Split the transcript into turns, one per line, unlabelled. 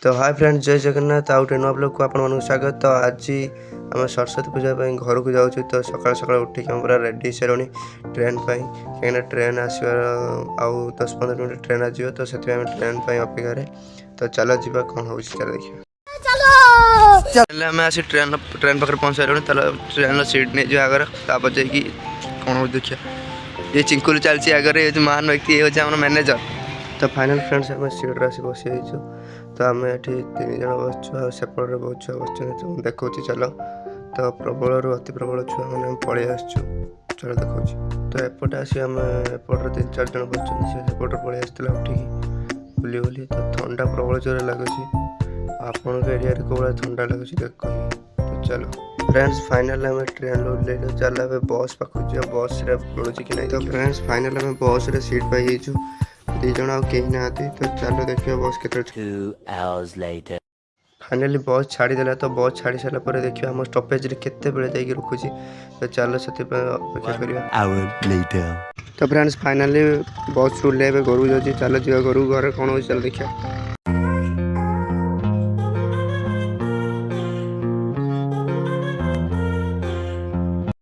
तो hi friends, जय जगन्नाथ। आउ टे नुआ ब्लॉग को आपण मानक स्वागत। तो आज आम सरस्वती पूजा घर को जाऊँ। तो सकाल सकाल उठिक पूरा रेडी सारे ट्रेन कहीं ट्रेन आसवर आउ 10-15 मिनट ट्रेन आज। तो से ट्रेन अपेक्षा। तो चलो जीवा कौन हो चल देखिए। आम ट्रेन पाखे पहुँच सारे। ट्रेन सीट नहीं जो आगर तापर जा कौन हो देखिए। ये चिंकुल चलती आगे। ये महान व्यक्ति ये हूँ मैनेजर। तो फाइनल फ्रेंड्स आम सीट्रे आस बसी। तो आम ये 3 जन बसु सेपटे बहुत छुआ बस देखा चल। तो प्रबल अति प्रबल छुआ मैंने पलि आसु। चलो देखा। तो एपटे आस आम एपटे 3-4 जन बसपटे पलि आसला उठिकी बुली बुली। तो ठंडा प्रबल जोर लगुच। आपण एरिया कौन ठंडा लगुच देख। तो चलो फ्रेंड्स फाइनल आम ट्रेन ओल्ल चल बस पाक बस मिलूँ कि नहीं। तो फ्रेंड्स फाइनल आम बस सीट पाई 2 जन आई ना। तो चलो देखिए बस के फाइनाली बस छाड़देला। तो बस छाड़ी सारापर देखिए आम स्टपेज केते जाकि रुकुची। तो चलो से अपेक्षा करिया। तो फ्रेंड्स फाइनाली बस रूल्ले घर जाऊँगी। चलो जी घर घर कौन हो चलो देखिए।